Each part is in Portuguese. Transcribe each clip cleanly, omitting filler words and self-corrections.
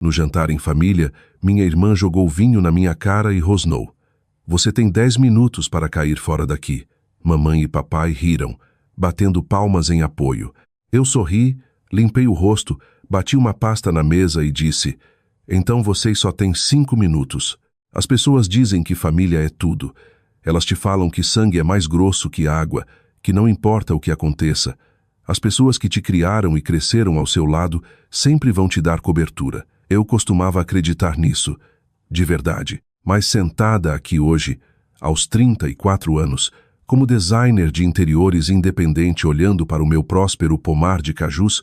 No jantar em família, minha irmã jogou vinho na minha cara e rosnou. Você tem 10 minutos para cair fora daqui. Mamãe e papai riram, batendo palmas em apoio. Eu sorri, limpei o rosto, bati uma pasta na mesa e disse: então vocês só têm 5 minutos. As pessoas dizem que família é tudo. Elas te falam que sangue é mais grosso que água, que não importa o que aconteça. As pessoas que te criaram e cresceram ao seu lado sempre vão te dar cobertura. Eu costumava acreditar nisso, de verdade. Mas sentada aqui hoje, aos 34 anos, como designer de interiores independente olhando para o meu próspero pomar de cajus,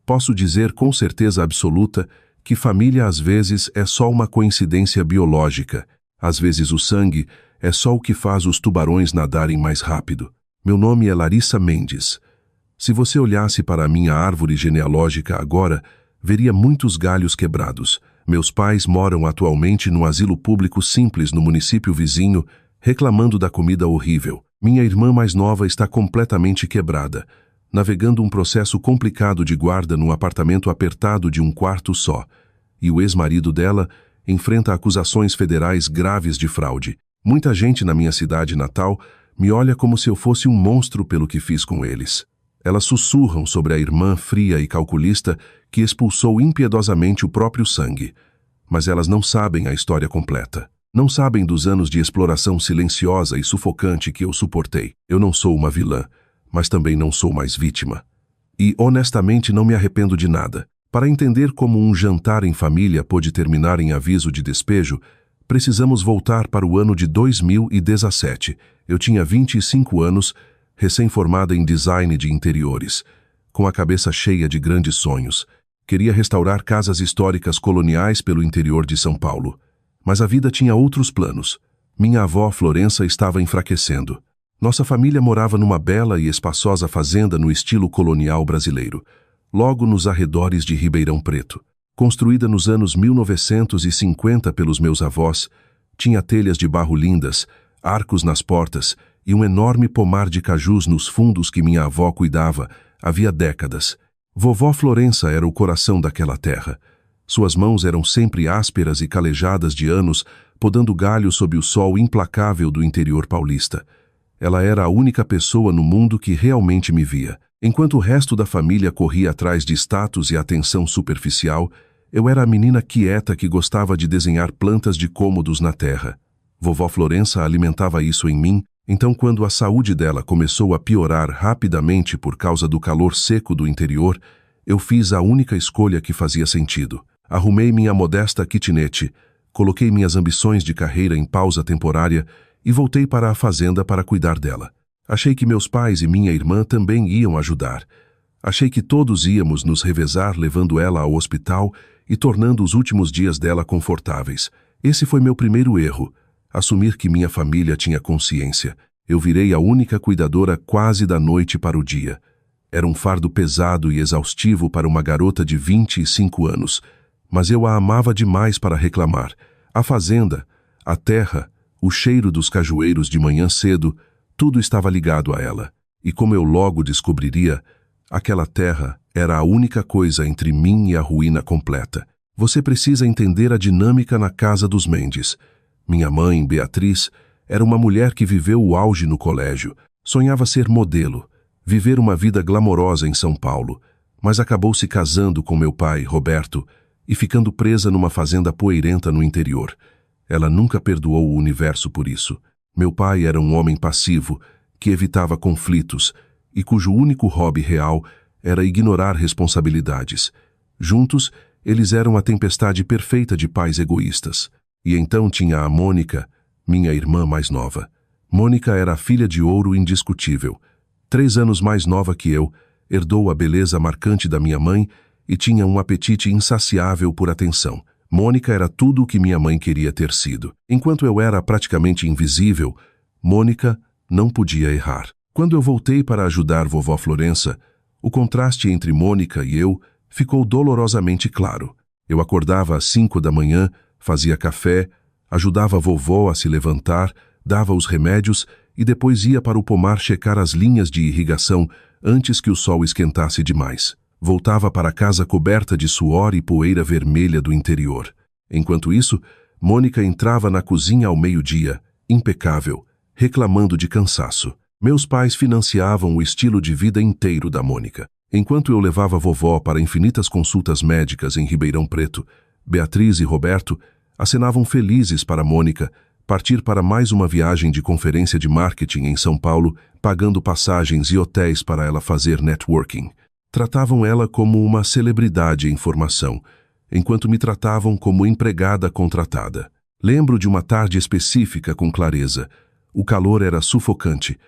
posso dizer com certeza absoluta que família às vezes é só uma coincidência biológica. Às vezes o sangue é só o que faz os tubarões nadarem mais rápido. Meu nome é Larissa Mendes. Se você olhasse para a minha árvore genealógica agora, veria muitos galhos quebrados. Meus pais moram atualmente no asilo público simples no município vizinho, reclamando da comida horrível. Minha irmã mais nova está completamente quebrada, navegando um processo complicado de guarda num apartamento apertado de um quarto só. E o ex-marido dela enfrenta acusações federais graves de fraude. Muita gente na minha cidade natal me olha como se eu fosse um monstro pelo que fiz com eles. Elas sussurram sobre a irmã fria e calculista que expulsou impiedosamente o próprio sangue. Mas elas não sabem a história completa. Não sabem dos anos de exploração silenciosa e sufocante que eu suportei. Eu não sou uma vilã, mas também não sou mais vítima. E, honestamente, não me arrependo de nada. Para entender como um jantar em família pôde terminar em aviso de despejo, precisamos voltar para o ano de 2017. Eu tinha 25 anos, recém-formada em design de interiores, com a cabeça cheia de grandes sonhos. Queria restaurar casas históricas coloniais pelo interior de São Paulo. Mas a vida tinha outros planos. Minha avó Florença estava enfraquecendo. Nossa família morava numa bela e espaçosa fazenda no estilo colonial brasileiro, logo nos arredores de Ribeirão Preto. Construída nos anos 1950 pelos meus avós, tinha telhas de barro lindas, arcos nas portas e um enorme pomar de cajus nos fundos que minha avó cuidava havia décadas. Vovó Florença era o coração daquela terra. Suas mãos eram sempre ásperas e calejadas de anos, podando galho sob o sol implacável do interior paulista. Ela era a única pessoa no mundo que realmente me via. Enquanto o resto da família corria atrás de status e atenção superficial, eu era a menina quieta que gostava de desenhar plantas de cômodos na terra. Vovó Florença alimentava isso em mim, então quando a saúde dela começou a piorar rapidamente por causa do calor seco do interior, eu fiz a única escolha que fazia sentido. Arrumei minha modesta kitnet, coloquei minhas ambições de carreira em pausa temporária e voltei para a fazenda para cuidar dela. Achei que meus pais e minha irmã também iam ajudar. Achei que todos íamos nos revezar levando ela ao hospital e tornando os últimos dias dela confortáveis. Esse foi meu primeiro erro, assumir que minha família tinha consciência. Eu virei a única cuidadora quase da noite para o dia. Era um fardo pesado e exaustivo para uma garota de 25 anos, mas eu a amava demais para reclamar. A fazenda, a terra, o cheiro dos cajueiros de manhã cedo, tudo estava ligado a ela. E como eu logo descobriria, aquela terra era a única coisa entre mim e a ruína completa. Você precisa entender a dinâmica na casa dos Mendes. Minha mãe, Beatriz, era uma mulher que viveu o auge no colégio. Sonhava ser modelo, viver uma vida glamourosa em São Paulo, mas acabou se casando com meu pai, Roberto, e ficando presa numa fazenda poeirenta no interior. Ela nunca perdoou o universo por isso. Meu pai era um homem passivo, que evitava conflitos, e cujo único hobby real era ignorar responsabilidades. Juntos, eles eram a tempestade perfeita de pais egoístas. E então tinha a Mônica, minha irmã mais nova. Mônica era a filha de ouro indiscutível. 3 anos mais nova que eu, herdou a beleza marcante da minha mãe e tinha um apetite insaciável por atenção. Mônica era tudo o que minha mãe queria ter sido. Enquanto eu era praticamente invisível, Mônica não podia errar. Quando eu voltei para ajudar vovó Florença, o contraste entre Mônica e eu ficou dolorosamente claro. Eu acordava às 5 da manhã, fazia café, ajudava a vovó a se levantar, dava os remédios e depois ia para o pomar checar as linhas de irrigação antes que o sol esquentasse demais. Voltava para casa coberta de suor e poeira vermelha do interior. Enquanto isso, Mônica entrava na cozinha ao meio-dia, impecável, reclamando de cansaço. Meus pais financiavam o estilo de vida inteiro da Mônica. Enquanto eu levava vovó para infinitas consultas médicas em Ribeirão Preto, Beatriz e Roberto acenavam felizes para Mônica partir para mais uma viagem de conferência de marketing em São Paulo, pagando passagens e hotéis para ela fazer networking. Tratavam ela como uma celebridade em formação, enquanto me tratavam como empregada contratada. Lembro de uma tarde específica com clareza. O calor era sufocante.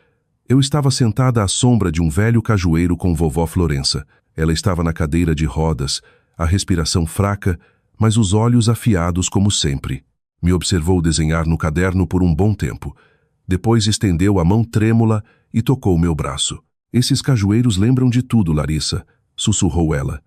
Eu estava sentada à sombra de um velho cajueiro com vovó Florença. Ela estava na cadeira de rodas, a respiração fraca, mas os olhos afiados como sempre. Me observou desenhar no caderno por um bom tempo. Depois estendeu a mão trêmula e tocou meu braço. Esses cajueiros lembram de tudo, Larissa, sussurrou ela.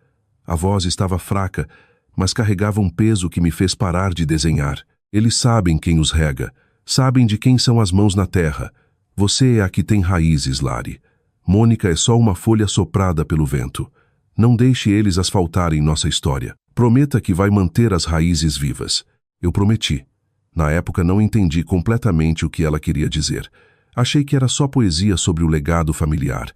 A voz estava fraca, mas carregava um peso que me fez parar de desenhar. Eles sabem quem os rega, sabem de quem são as mãos na terra. Você é a que tem raízes, Lari. Mônica é só uma folha soprada pelo vento. Não deixe eles asfaltarem nossa história. Prometa que vai manter as raízes vivas. Eu prometi. Na época não entendi completamente o que ela queria dizer. Achei que era só poesia sobre o legado familiar.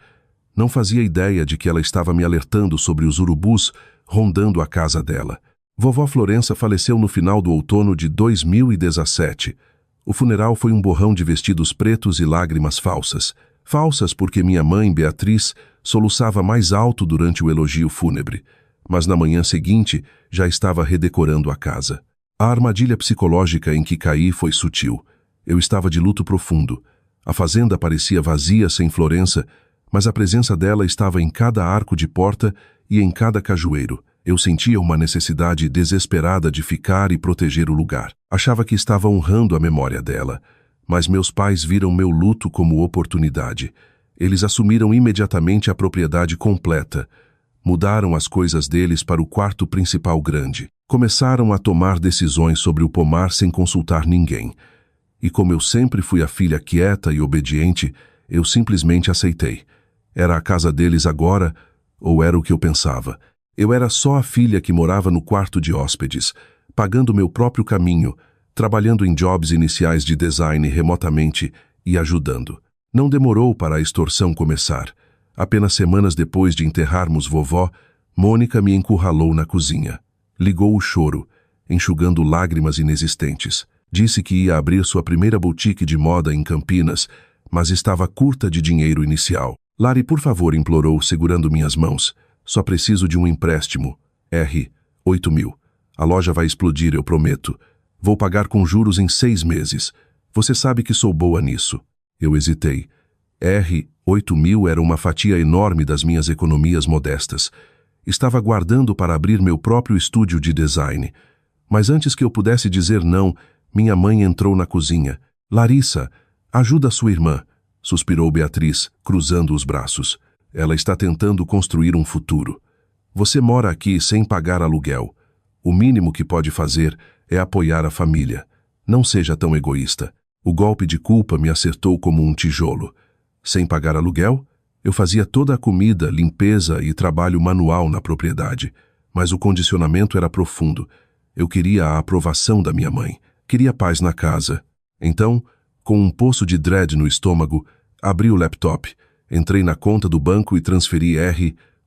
Não fazia ideia de que ela estava me alertando sobre os urubus rondando a casa dela. Vovó Florença faleceu no final do outono de 2017. O funeral foi um borrão de vestidos pretos e lágrimas falsas. Falsas porque minha mãe, Beatriz, soluçava mais alto durante o elogio fúnebre. Mas na manhã seguinte já estava redecorando a casa. A armadilha psicológica em que caí foi sutil. Eu estava de luto profundo. A fazenda parecia vazia sem Florença, mas a presença dela estava em cada arco de porta e em cada cajueiro. Eu sentia uma necessidade desesperada de ficar e proteger o lugar. Achava que estava honrando a memória dela, mas meus pais viram meu luto como oportunidade. Eles assumiram imediatamente a propriedade completa. Mudaram as coisas deles para o quarto principal grande. Começaram a tomar decisões sobre o pomar sem consultar ninguém. E como eu sempre fui a filha quieta e obediente, eu simplesmente aceitei. Era a casa deles agora, ou era o que eu pensava? Eu era só a filha que morava no quarto de hóspedes, pagando meu próprio caminho, trabalhando em jobs iniciais de design remotamente e ajudando. Não demorou para a extorsão começar. Apenas semanas depois de enterrarmos vovó, Mônica me encurralou na cozinha. Ligou o choro, enxugando lágrimas inexistentes. Disse que ia abrir sua primeira boutique de moda em Campinas, mas estava curta de dinheiro inicial. Lari, por favor, implorou, segurando minhas mãos. Só preciso de um empréstimo. 8.000. A loja vai explodir, eu prometo. Vou pagar com juros em 6 meses. Você sabe que sou boa nisso. Eu hesitei. 8.000 era uma fatia enorme das minhas economias modestas. Estava guardando para abrir meu próprio estúdio de design. Mas antes que eu pudesse dizer não, minha mãe entrou na cozinha. Larissa, ajuda sua irmã, suspirou Beatriz, cruzando os braços. Ela está tentando construir um futuro. Você mora aqui sem pagar aluguel. O mínimo que pode fazer é apoiar a família. Não seja tão egoísta. O golpe de culpa me acertou como um tijolo. Sem pagar aluguel, eu fazia toda a comida, limpeza e trabalho manual na propriedade. Mas o condicionamento era profundo. Eu queria a aprovação da minha mãe. Queria paz na casa. Então, com um poço de dread no estômago, abri o laptop, entrei na conta do banco e transferi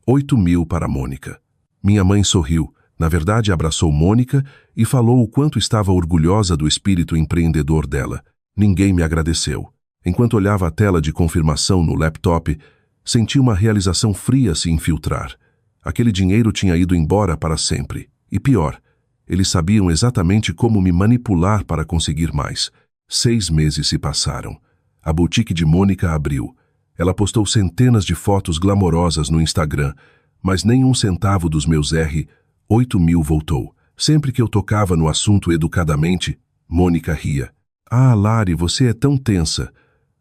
8.000 para Mônica. Minha mãe sorriu. Na verdade, abraçou Mônica e falou o quanto estava orgulhosa do espírito empreendedor dela. Ninguém me agradeceu. Enquanto olhava a tela de confirmação no laptop, senti uma realização fria se infiltrar. Aquele dinheiro tinha ido embora para sempre. E pior, eles sabiam exatamente como me manipular para conseguir mais. 6 meses se passaram. A boutique de Mônica abriu. Ela postou centenas de fotos glamorosas no Instagram, mas nem um centavo dos meus 8.000 voltou. Sempre que eu tocava no assunto educadamente, Mônica ria. Ah, Lari, você é tão tensa.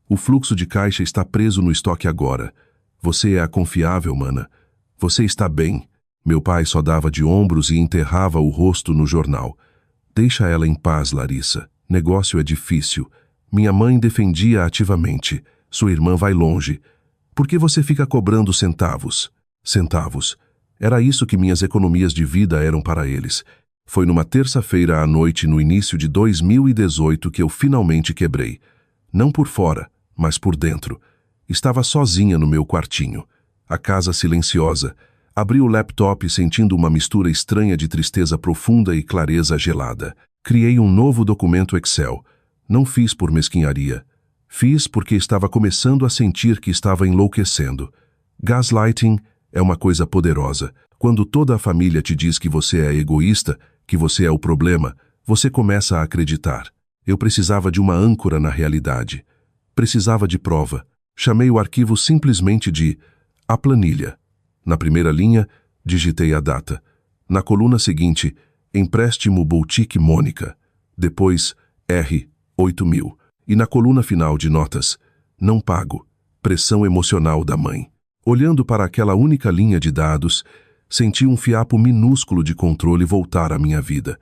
O fluxo de caixa está preso no estoque agora. Você é a confiável, mana. Você está bem. Meu pai só dava de ombros e enterrava o rosto no jornal. Deixa ela em paz, Larissa. Negócio é difícil. Minha mãe defendia ativamente. Sua irmã vai longe. Por que você fica cobrando centavos? Centavos. Era isso que minhas economias de vida eram para eles. Foi numa terça-feira à noite, no início de 2018, que eu finalmente quebrei. Não por fora, mas por dentro. Estava sozinha no meu quartinho. A casa silenciosa. Abri o laptop sentindo uma mistura estranha de tristeza profunda e clareza gelada. Criei um novo documento Excel. Não fiz por mesquinharia. Fiz porque estava começando a sentir que estava enlouquecendo. Gaslighting é uma coisa poderosa. Quando toda a família te diz que você é egoísta, que você é o problema, você começa a acreditar. Eu precisava de uma âncora na realidade. Precisava de prova. Chamei o arquivo simplesmente de A Planilha. Na primeira linha, digitei a data. Na coluna seguinte, Empréstimo Boutique Mônica. Depois, R, 8.000. E na coluna final de notas, Não pago. Pressão emocional da mãe. Olhando para aquela única linha de dados, senti um fiapo minúsculo de controle voltar à minha vida.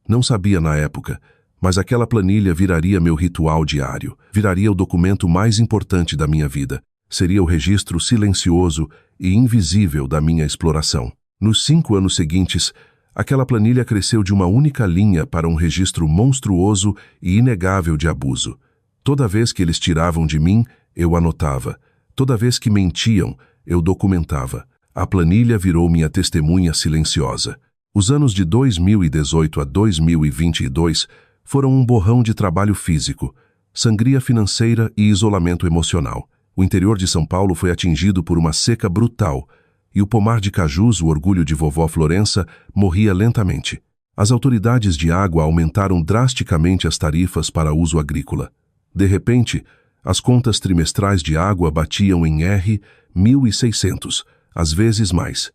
Não sabia na época, mas aquela planilha viraria meu ritual diário, viraria o documento mais importante da minha vida. Seria o registro silencioso e invisível da minha exploração. Nos 5 anos seguintes, aquela planilha cresceu de uma única linha para um registro monstruoso e inegável de abuso. Toda vez que eles tiravam de mim, eu anotava. Toda vez que mentiam, eu documentava. A planilha virou minha testemunha silenciosa. Os anos de 2018 a 2022 foram um borrão de trabalho físico, sangria financeira e isolamento emocional. O interior de São Paulo foi atingido por uma seca brutal, e o pomar de cajus, o orgulho de vovó Florença, morria lentamente. As autoridades de água aumentaram drasticamente as tarifas para uso agrícola. De repente, as contas trimestrais de água batiam em R$ 1.600, às vezes mais.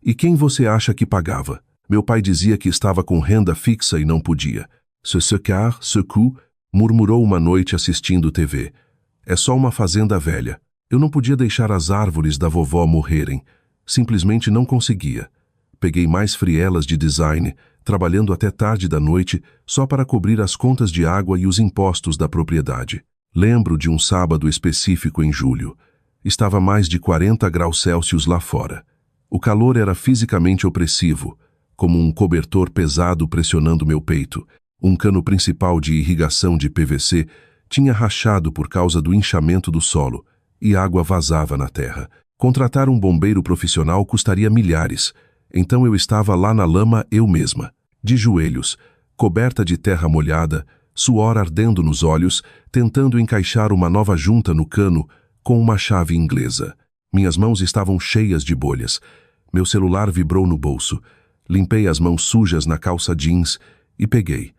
E quem você acha que pagava? Meu pai dizia que estava com renda fixa e não podia. Ce car, ce coup, murmurou uma noite assistindo TV. É só uma fazenda velha. Eu não podia deixar as árvores da vovó morrerem. Simplesmente não conseguia. Peguei mais frielas de design, trabalhando até tarde da noite, só para cobrir as contas de água e os impostos da propriedade. Lembro de um sábado específico em julho. Estava mais de 40 graus Celsius lá fora. O calor era fisicamente opressivo, como um cobertor pesado pressionando meu peito. Um cano principal de irrigação de PVC tinha rachado por causa do inchamento do solo, e água vazava na terra. Contratar um bombeiro profissional custaria milhares, então eu estava lá na lama eu mesma, de joelhos, coberta de terra molhada, suor ardendo nos olhos, tentando encaixar uma nova junta no cano com uma chave inglesa. Minhas mãos estavam cheias de bolhas. Meu celular vibrou no bolso. Limpei as mãos sujas na calça jeans e peguei.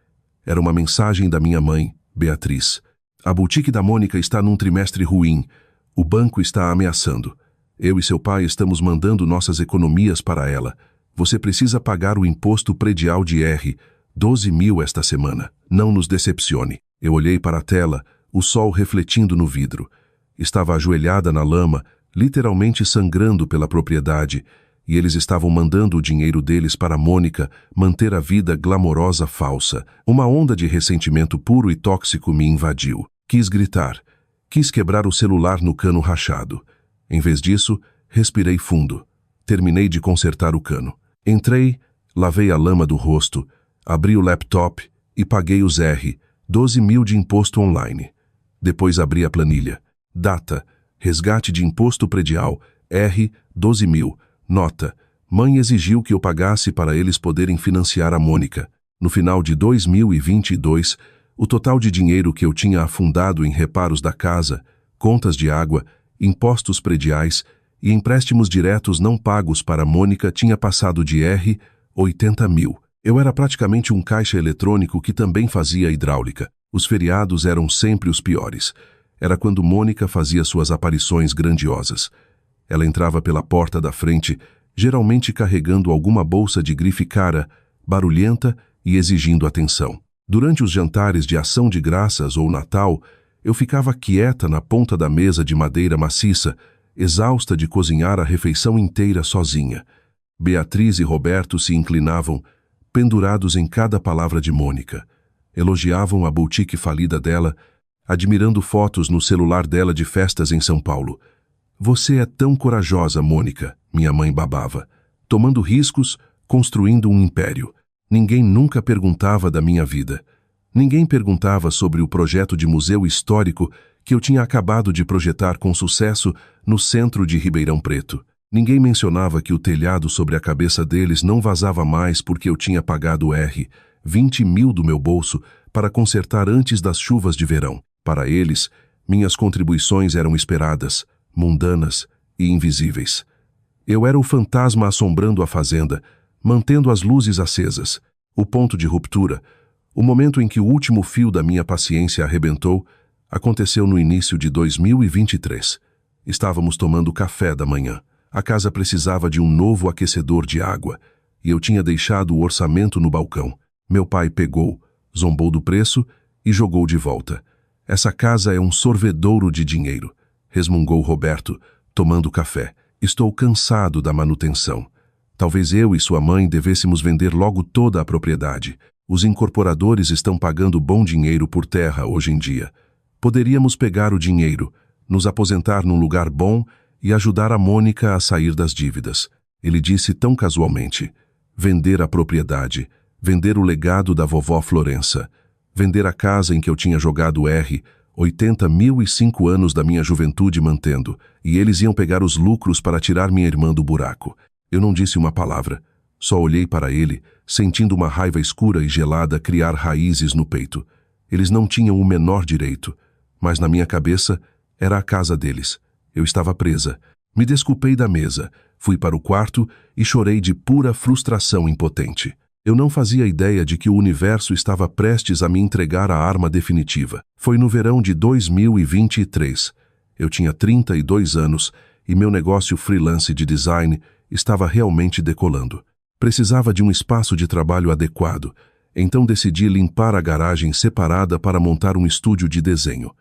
Era uma mensagem da minha mãe, Beatriz. A boutique da Mônica está num trimestre ruim. O banco está ameaçando. Eu e seu pai estamos mandando nossas economias para ela. Você precisa pagar o imposto predial de R, 12.000 esta semana. Não nos decepcione. Eu olhei para a tela, o sol refletindo no vidro. Estava ajoelhada na lama, literalmente sangrando pela propriedade, e eles estavam mandando o dinheiro deles para Mônica manter a vida glamourosa falsa. Uma onda de ressentimento puro e tóxico me invadiu. Quis gritar. Quis quebrar o celular no cano rachado. Em vez disso, respirei fundo. Terminei de consertar o cano. Entrei, lavei a lama do rosto, abri o laptop e paguei os R, 12.000 de imposto online. Depois abri a planilha. Data, resgate de imposto predial, R, 12.000. Nota, mãe exigiu que eu pagasse para eles poderem financiar a Mônica. No final de 2022, o total de dinheiro que eu tinha afundado em reparos da casa, contas de água, impostos prediais e empréstimos diretos não pagos para a Mônica tinha passado de R, 80.000. Eu era praticamente um caixa eletrônico que também fazia hidráulica. Os feriados eram sempre os piores. Era quando Mônica fazia suas aparições grandiosas. Ela entrava pela porta da frente, geralmente carregando alguma bolsa de grife cara, barulhenta e exigindo atenção. Durante os jantares de ação de graças ou Natal, eu ficava quieta na ponta da mesa de madeira maciça, exausta de cozinhar a refeição inteira sozinha. Beatriz e Roberto se inclinavam, pendurados em cada palavra de Mônica. Elogiavam a boutique falida dela, admirando fotos no celular dela de festas em São Paulo. Você é tão corajosa, Mônica, minha mãe babava. tomando riscos, construindo um império. Ninguém nunca perguntava da minha vida. Ninguém perguntava sobre o projeto de museu histórico que eu tinha acabado de projetar com sucesso no centro de Ribeirão Preto. Ninguém mencionava que o telhado sobre a cabeça deles não vazava mais porque eu tinha pagado 20 mil do meu bolso para consertar antes das chuvas de verão. Para eles, minhas contribuições eram esperadas, mundanas e invisíveis. Eu era o fantasma assombrando a fazenda, mantendo as luzes acesas. O ponto de ruptura, o momento em que o último fio da minha paciência arrebentou, aconteceu no início de 2023. Estávamos tomando café da manhã. A casa precisava de um novo aquecedor de água, e eu tinha deixado o orçamento no balcão. Meu pai pegou, zombou do preço e jogou de volta. Essa casa é um sorvedouro de dinheiro, resmungou Roberto, tomando café. Estou cansado da manutenção. Talvez eu e sua mãe devêssemos vender logo toda a propriedade. Os incorporadores estão pagando bom dinheiro por terra hoje em dia. Poderíamos pegar o dinheiro, nos aposentar num lugar bom e ajudar a Mônica a sair das dívidas. Ele disse tão casualmente. Vender a propriedade, vender o legado da vovó Florença, vender a casa em que eu tinha jogado 80.005 anos da minha juventude mantendo, e eles iam pegar os lucros para tirar minha irmã do buraco. Eu não disse uma palavra, só olhei para ele, sentindo uma raiva escura e gelada criar raízes no peito. Eles não tinham o menor direito, mas na minha cabeça era a casa deles. Eu estava presa. Me desculpei da mesa, fui para o quarto e chorei de pura frustração impotente. Eu não fazia ideia de que o universo estava prestes a me entregar a arma definitiva. Foi no verão de 2023. Eu tinha 32 anos e meu negócio freelance de design estava realmente decolando. Precisava de um espaço de trabalho adequado, então decidi limpar a garagem separada para montar um estúdio de desenho.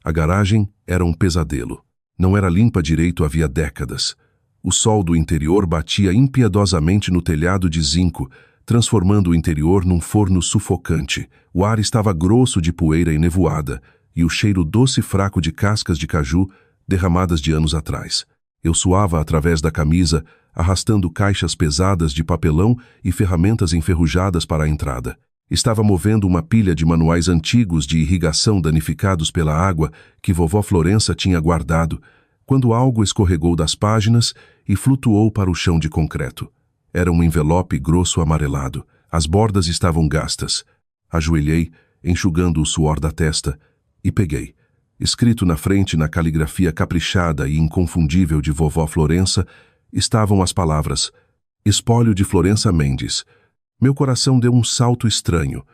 A garagem era um pesadelo. Não era limpa direito havia décadas. O sol do interior batia impiedosamente no telhado de zinco, transformando o interior num forno sufocante. O ar estava grosso de poeira e nevoada, e o cheiro doce e fraco de cascas de caju derramadas de anos atrás. Eu suava através da camisa, arrastando caixas pesadas de papelão e ferramentas enferrujadas para a entrada. Estava movendo uma pilha de manuais antigos de irrigação danificados pela água que vovó Florença tinha guardado, quando algo escorregou das páginas e flutuou para o chão de concreto. Era um envelope grosso amarelado. As bordas estavam gastas. Ajoelhei, enxugando o suor da testa, e peguei. Escrito na frente na caligrafia caprichada e inconfundível de vovó Florença, estavam as palavras: Espólio de Florença Mendes. Meu coração deu um salto estranho.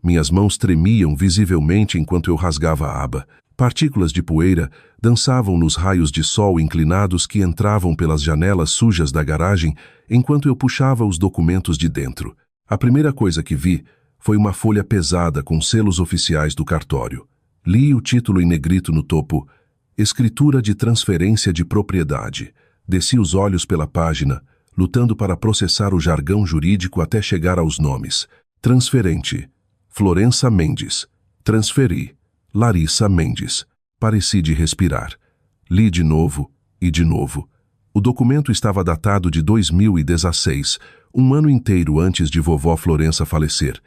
Minhas mãos tremiam visivelmente enquanto eu rasgava a aba. Partículas de poeira dançavam nos raios de sol inclinados que entravam pelas janelas sujas da garagem enquanto eu puxava os documentos de dentro. A primeira coisa que vi foi uma folha pesada com selos oficiais do cartório. Li o título em negrito no topo: Escritura de transferência de propriedade. Desci os olhos pela página, lutando para processar o jargão jurídico até chegar aos nomes. Transferente: Florença Mendes. Transferi: Larissa Mendes. Pareci de respirar. Li de novo e de novo. O documento estava datado de 2016, um ano inteiro antes de vovó Florença falecer.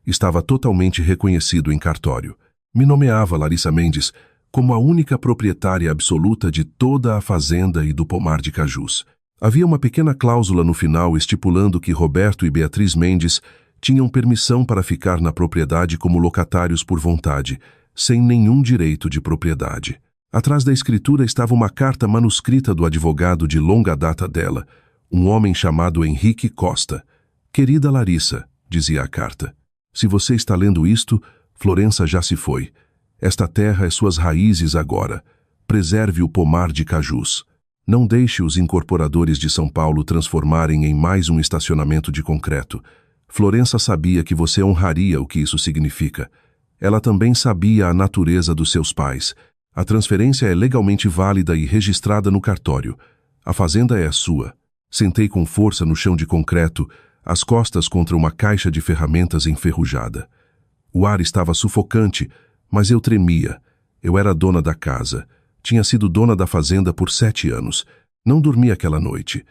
Estava totalmente reconhecido em cartório. Me nomeava Larissa Mendes como a única proprietária absoluta de toda a fazenda e do pomar de cajus. Havia uma pequena cláusula no final estipulando que Roberto e Beatriz Mendes tinham permissão para ficar na propriedade como locatários por vontade, sem nenhum direito de propriedade. Atrás da escritura estava uma carta manuscrita do advogado de longa data dela, um homem chamado Henrique Costa. Querida Larissa, dizia a carta, se você está lendo isto, Florença já se foi. Esta terra é suas raízes agora. Preserve o pomar de cajus. Não deixe os incorporadores de São Paulo transformarem em mais um estacionamento de concreto. Florença sabia que você honraria o que isso significa. Ela também sabia a natureza dos seus pais. A transferência é legalmente válida e registrada no cartório. A fazenda é sua. Sentei com força no chão de concreto, as costas contra uma caixa de ferramentas enferrujada. O ar estava sufocante, mas eu tremia. Eu era dona da casa. Tinha sido dona da fazenda por 7 anos. Não dormi aquela noite.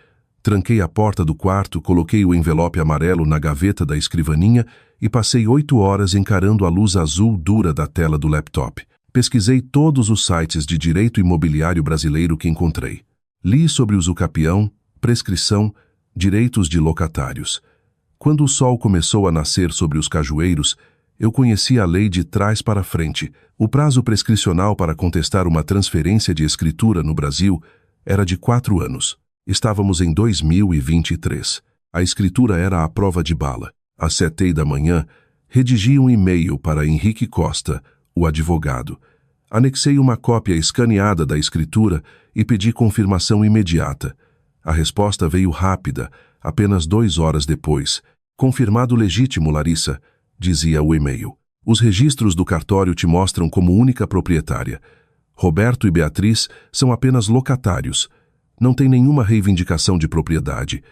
Tranquei a porta do quarto, coloquei o envelope amarelo na gaveta da escrivaninha e passei 8 horas encarando a luz azul dura da tela do laptop. Pesquisei todos os sites de direito imobiliário brasileiro que encontrei. Li sobre usucapião, prescrição, direitos de locatários. Quando o sol começou a nascer sobre os cajueiros, eu conheci a lei de trás para frente. O prazo prescricional para contestar uma transferência de escritura no Brasil era de 4 anos. Estávamos em 2023. A escritura era à prova de bala. Às 7 da manhã, redigi um e-mail para Henrique Costa, o advogado. Anexei uma cópia escaneada da escritura e pedi confirmação imediata. A resposta veio rápida, apenas 2 horas depois. Confirmado legítimo, Larissa, dizia o e-mail. Os registros do cartório te mostram como única proprietária. Roberto e Beatriz são apenas locatários. Não tem nenhuma reivindicação de propriedade.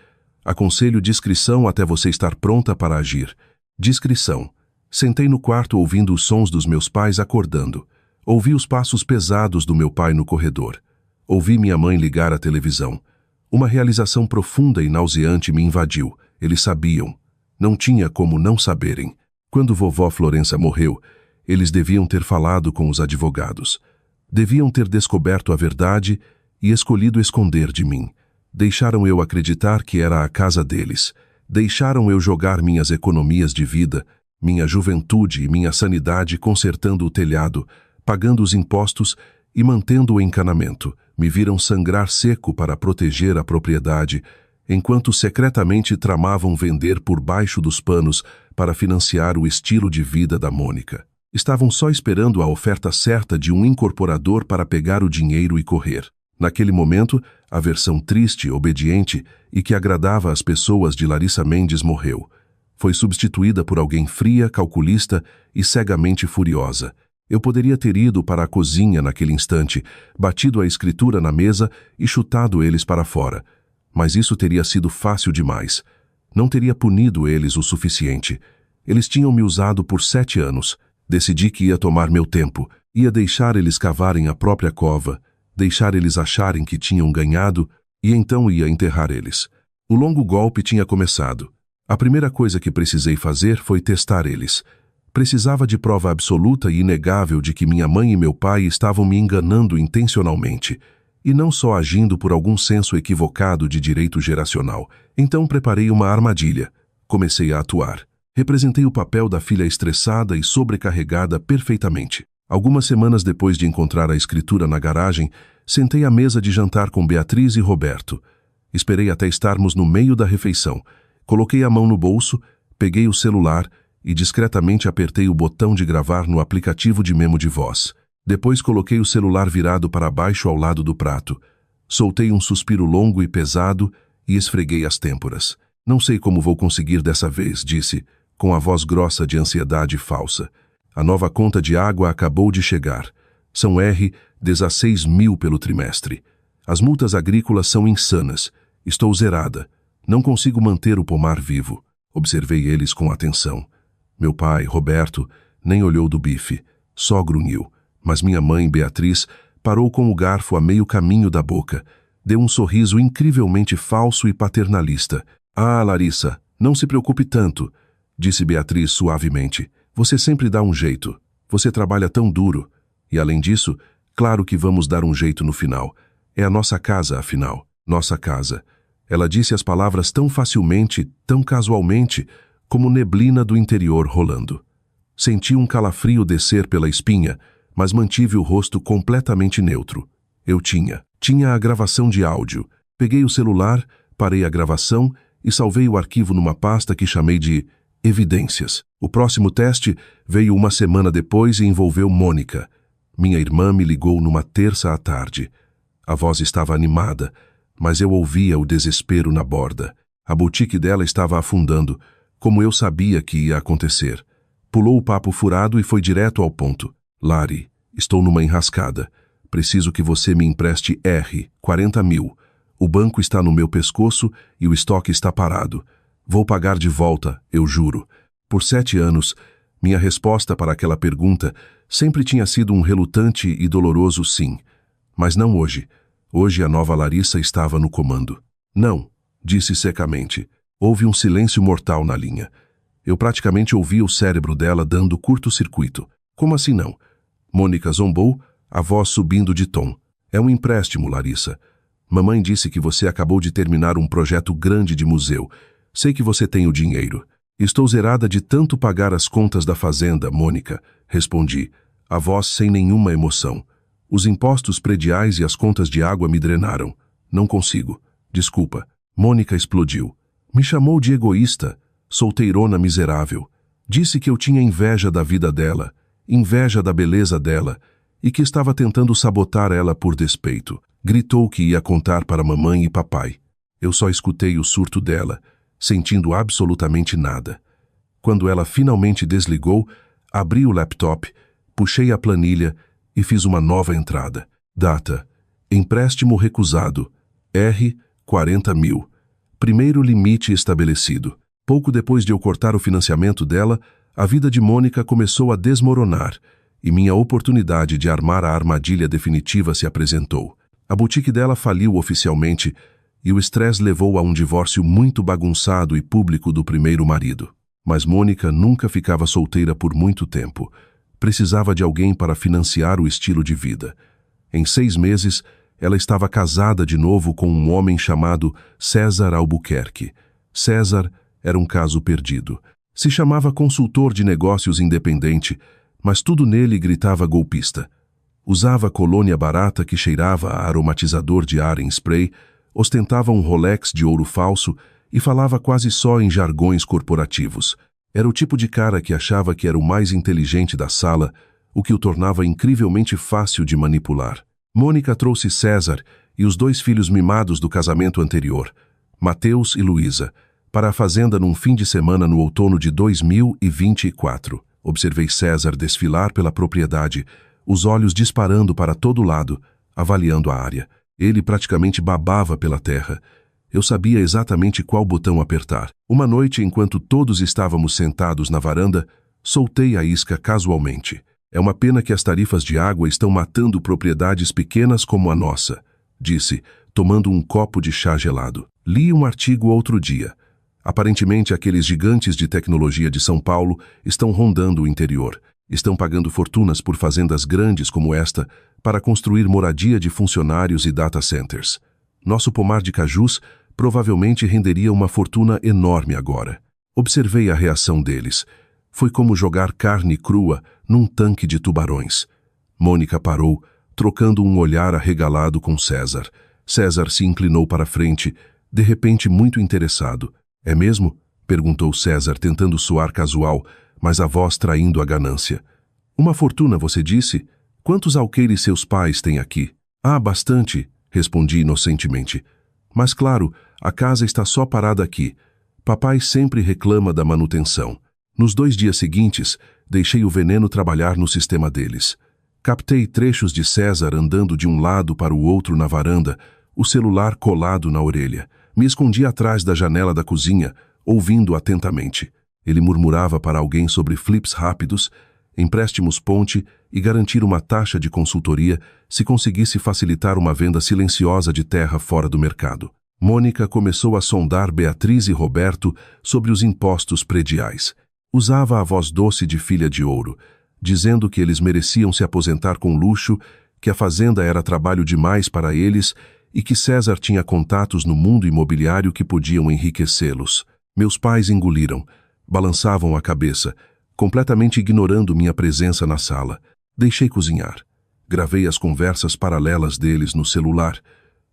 Aconselho discrição até você estar pronta para agir. Discrição. Sentei no quarto ouvindo os sons dos meus pais acordando. Ouvi os passos pesados do meu pai no corredor. Ouvi minha mãe ligar a televisão. Uma realização profunda e nauseante me invadiu. Eles sabiam. Não tinha como não saberem. Quando vovó Florença morreu, eles deviam ter falado com os advogados. Deviam ter descoberto a verdade e escolhido esconder de mim. Deixaram eu acreditar que era a casa deles. Deixaram eu jogar minhas economias de vida, minha juventude e minha sanidade consertando o telhado, pagando os impostos e mantendo o encanamento. Me viram sangrar seco para proteger a propriedade, enquanto secretamente tramavam vender por baixo dos panos para financiar o estilo de vida da Mônica. Estavam só esperando a oferta certa de um incorporador para pegar o dinheiro e correr. Naquele momento, a versão triste, obediente e que agradava às pessoas de Larissa Mendes morreu. Foi substituída por alguém fria, calculista e cegamente furiosa. Eu poderia ter ido para a cozinha naquele instante, batido a escritura na mesa e chutado eles para fora. Mas isso teria sido fácil demais. Não teria punido eles o suficiente. Eles tinham me usado por 7 anos. Decidi que ia tomar meu tempo, ia deixar eles cavarem a própria cova, deixar eles acharem que tinham ganhado e então ia enterrar eles. O longo golpe tinha começado. A primeira coisa que precisei fazer foi testar eles. Precisava de prova absoluta e inegável de que minha mãe e meu pai estavam me enganando intencionalmente, e não só agindo por algum senso equivocado de direito geracional. Então preparei uma armadilha. Comecei a atuar. Representei o papel da filha estressada e sobrecarregada perfeitamente. Algumas semanas depois de encontrar a escritura na garagem, sentei à mesa de jantar com Beatriz e Roberto. Esperei até estarmos no meio da refeição. Coloquei a mão no bolso, peguei o celular e discretamente apertei o botão de gravar no aplicativo de memo de voz. Depois coloquei o celular virado para baixo ao lado do prato. Soltei um suspiro longo e pesado e esfreguei as têmporas. Não sei como vou conseguir dessa vez, disse, com a voz grossa de ansiedade falsa. A nova conta de água acabou de chegar. São 16 mil pelo trimestre. As multas agrícolas são insanas. Estou zerada. Não consigo manter o pomar vivo. Observei eles com atenção. Meu pai, Roberto, nem olhou do bife. Só grunhiu. Mas minha mãe, Beatriz, parou com o garfo a meio caminho da boca. Deu um sorriso incrivelmente falso e paternalista. Ah, Larissa, não se preocupe tanto, disse Beatriz suavemente. Você sempre dá um jeito. Você trabalha tão duro. E além disso, claro que vamos dar um jeito no final. É a nossa casa, afinal. Nossa casa. Ela disse as palavras tão facilmente, tão casualmente, como neblina do interior rolando. Senti um calafrio descer pela espinha, mas mantive o rosto completamente neutro. Eu tinha a gravação de áudio. Peguei o celular, parei a gravação e salvei o arquivo numa pasta que chamei de evidências. O próximo teste veio uma semana depois e envolveu Mônica. Minha irmã me ligou numa terça à tarde. A voz estava animada, mas eu ouvia o desespero na borda. A boutique dela estava afundando, como eu sabia que ia acontecer. Pulou o papo furado e foi direto ao ponto. Lari, estou numa enrascada. Preciso que você me empreste 40 mil. O banco está no meu pescoço e o estoque está parado. Vou pagar de volta, eu juro. Por 7 anos, minha resposta para aquela pergunta sempre tinha sido um relutante e doloroso sim. Mas não hoje. Hoje a nova Larissa estava no comando. Não, disse secamente. Houve um silêncio mortal na linha. Eu praticamente ouvi o cérebro dela dando curto-circuito. Como assim não? Mônica zombou, a voz subindo de tom. É um empréstimo, Larissa. Mamãe disse que você acabou de terminar um projeto grande de museu. Sei que você tem o dinheiro. Estou zerada de tanto pagar as contas da fazenda, Mônica, respondi, a voz sem nenhuma emoção. Os impostos prediais e as contas de água me drenaram. Não consigo. Desculpa. Mônica explodiu. Me chamou de egoísta, solteirona miserável. Disse que eu tinha inveja da vida dela, inveja da beleza dela, e que estava tentando sabotar ela por despeito. Gritou que ia contar para mamãe e papai. Eu só escutei o surto dela, sentindo absolutamente nada. Quando ela finalmente desligou, abri o laptop, puxei a planilha e fiz uma nova entrada. Data: empréstimo recusado. R. 40 mil. Primeiro limite estabelecido. Pouco depois de eu cortar o financiamento dela, a vida de Mônica começou a desmoronar e minha oportunidade de armar a armadilha definitiva se apresentou. A boutique dela faliu oficialmente e o estresse levou a um divórcio muito bagunçado e público do primeiro marido. Mas Mônica nunca ficava solteira por muito tempo. Precisava de alguém para financiar o estilo de vida. Em 6 meses, ela estava casada de novo com um homem chamado César Albuquerque. César era um caso perdido. Se chamava consultor de negócios independente, mas tudo nele gritava golpista. Usava colônia barata que cheirava a aromatizador de ar em spray, ostentava um Rolex de ouro falso e falava quase só em jargões corporativos. Era o tipo de cara que achava que era o mais inteligente da sala, o que o tornava incrivelmente fácil de manipular. Mônica trouxe César e os 2 filhos mimados do casamento anterior, Mateus e Luísa, para a fazenda num fim de semana no outono de 2024. Observei César desfilar pela propriedade, os olhos disparando para todo lado, avaliando a área. Ele praticamente babava pela terra. Eu sabia exatamente qual botão apertar. Uma noite, enquanto todos estávamos sentados na varanda, soltei a isca casualmente. É uma pena que as tarifas de água estão matando propriedades pequenas como a nossa, disse, tomando um copo de chá gelado. Li um artigo outro dia. Aparentemente, aqueles gigantes de tecnologia de São Paulo estão rondando o interior. Estão pagando fortunas por fazendas grandes como esta para construir moradia de funcionários e data centers. Nosso pomar de cajus provavelmente renderia uma fortuna enorme agora. Observei a reação deles. Foi como jogar carne crua num tanque de tubarões. Mônica parou, trocando um olhar arregalado com César. César se inclinou para a frente, de repente muito interessado. É mesmo? Perguntou César, tentando soar casual, mas a voz traindo a ganância. Uma fortuna, você disse? Quantos alqueires seus pais têm aqui? Ah, bastante, respondi inocentemente. Mas claro, a casa está só parada aqui. Papai sempre reclama da manutenção. Nos 2 dias seguintes, deixei o veneno trabalhar no sistema deles. Captei trechos de César andando de um lado para o outro na varanda, o celular colado na orelha. Me escondi atrás da janela da cozinha, ouvindo atentamente. Ele murmurava para alguém sobre flips rápidos, empréstimos ponte e garantir uma taxa de consultoria se conseguisse facilitar uma venda silenciosa de terra fora do mercado. Mônica começou a sondar Beatriz e Roberto sobre os impostos prediais. Usava a voz doce de filha de ouro, dizendo que eles mereciam se aposentar com luxo, que a fazenda era trabalho demais para eles e que César tinha contatos no mundo imobiliário que podiam enriquecê-los. Meus pais engoliram, balançavam a cabeça, completamente ignorando minha presença na sala. Deixei cozinhar. Gravei as conversas paralelas deles no celular.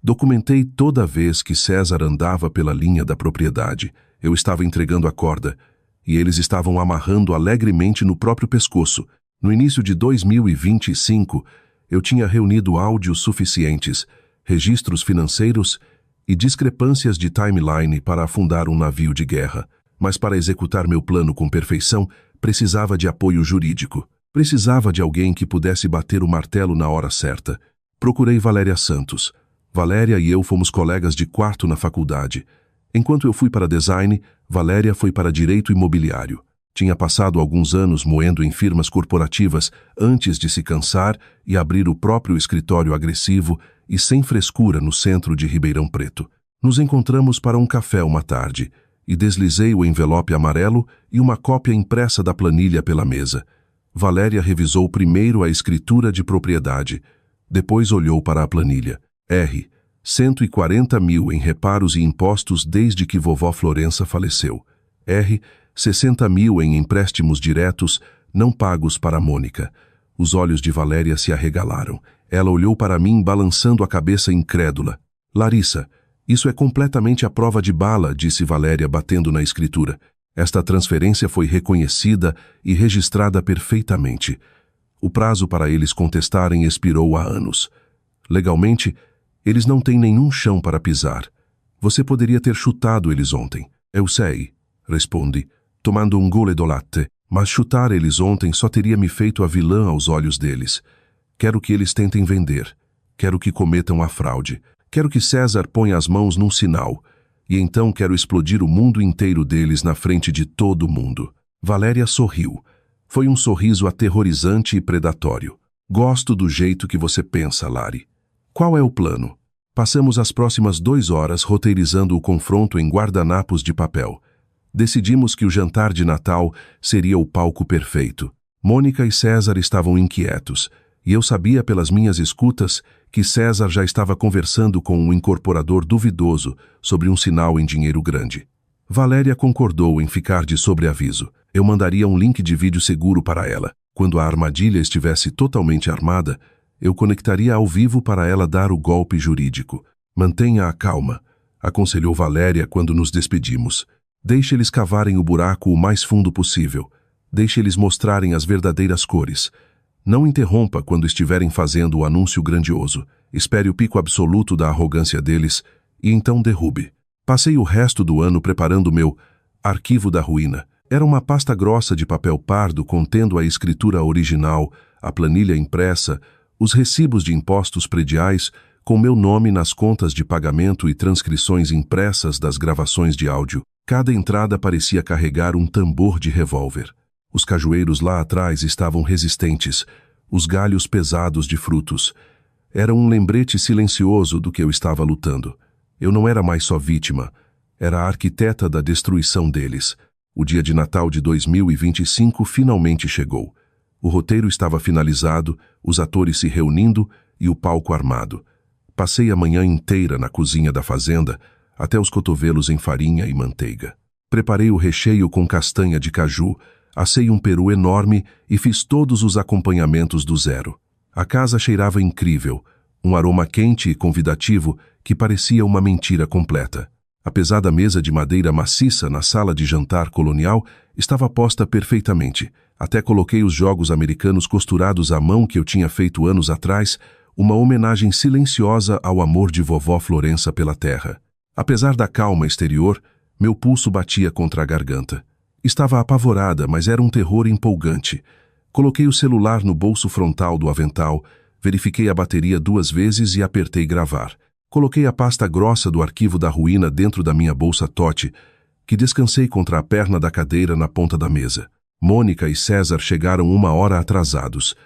Documentei toda vez que César andava pela linha da propriedade. Eu estava entregando a corda, e eles estavam amarrando alegremente no próprio pescoço. No início de 2025, eu tinha reunido áudios suficientes, registros financeiros e discrepâncias de timeline para afundar um navio de guerra. Mas para executar meu plano com perfeição, precisava de apoio jurídico. Precisava de alguém que pudesse bater o martelo na hora certa. Procurei Valéria Santos. Valéria e eu fomos colegas de quarto na faculdade. Enquanto eu fui para design, Valéria foi para direito imobiliário. Tinha passado alguns anos moendo em firmas corporativas antes de se cansar e abrir o próprio escritório agressivo e sem frescura no centro de Ribeirão Preto. Nos encontramos para um café uma tarde, e deslizei o envelope amarelo e uma cópia impressa da planilha pela mesa. Valéria revisou primeiro a escritura de propriedade, depois olhou para a planilha. R. 140 mil em reparos e impostos desde que vovó Florença faleceu. R. 60 mil em empréstimos diretos, não pagos para Mônica. Os olhos de Valéria se arregalaram. Ela olhou para mim balançando a cabeça incrédula. Larissa, isso é completamente à prova de bala, disse Valéria batendo na escritura. Esta transferência foi reconhecida e registrada perfeitamente. O prazo para eles contestarem expirou há anos. Legalmente, eles não têm nenhum chão para pisar. Você poderia ter chutado eles ontem. Eu sei, respondi, tomando um gole do latte, mas chutar eles ontem só teria me feito a vilã aos olhos deles. Quero que eles tentem vender. Quero que cometam a fraude. Quero que César ponha as mãos num sinal. E então quero explodir o mundo inteiro deles na frente de todo mundo. Valéria sorriu. Foi um sorriso aterrorizante e predatório. Gosto do jeito que você pensa, Lari. Qual é o plano? Passamos as próximas 2 horas roteirizando o confronto em guardanapos de papel. Decidimos que o jantar de Natal seria o palco perfeito. Mônica e César estavam inquietos, e eu sabia pelas minhas escutas que César já estava conversando com um incorporador duvidoso sobre um sinal em dinheiro grande. Valéria concordou em ficar de sobreaviso. Eu mandaria um link de vídeo seguro para ela. Quando a armadilha estivesse totalmente armada, eu conectaria ao vivo para ela dar o golpe jurídico. Mantenha a calma, aconselhou Valéria quando nos despedimos. Deixe eles cavarem o buraco o mais fundo possível. Deixe eles mostrarem as verdadeiras cores. Não interrompa quando estiverem fazendo o anúncio grandioso. Espere o pico absoluto da arrogância deles e então derrube. Passei o resto do ano preparando meu arquivo da ruína. Era uma pasta grossa de papel pardo contendo a escritura original, a planilha impressa, os recibos de impostos prediais, com meu nome nas contas de pagamento e transcrições impressas das gravações de áudio. Cada entrada parecia carregar um tambor de revólver. Os cajueiros lá atrás estavam resistentes, os galhos pesados de frutos. Era um lembrete silencioso do que eu estava lutando. Eu não era mais só vítima, era a arquiteta da destruição deles. O dia de Natal de 2025 finalmente chegou. O roteiro estava finalizado, os atores se reunindo e o palco armado. Passei a manhã inteira na cozinha da fazenda, até os cotovelos em farinha e manteiga. Preparei o recheio com castanha de caju, assei um peru enorme e fiz todos os acompanhamentos do zero. A casa cheirava incrível, um aroma quente e convidativo que parecia uma mentira completa. A pesada mesa de madeira maciça na sala de jantar colonial estava posta perfeitamente. Até coloquei os jogos americanos costurados à mão que eu tinha feito anos atrás, uma homenagem silenciosa ao amor de vovó Florença pela terra. Apesar da calma exterior, meu pulso batia contra a garganta. Estava apavorada, mas era um terror empolgante. Coloquei o celular no bolso frontal do avental, verifiquei a bateria 2 vezes e apertei gravar. Coloquei a pasta grossa do arquivo da ruína dentro da minha bolsa Totti, que descansei contra a perna da cadeira na ponta da mesa. Mônica e César chegaram 1 hora atrasados.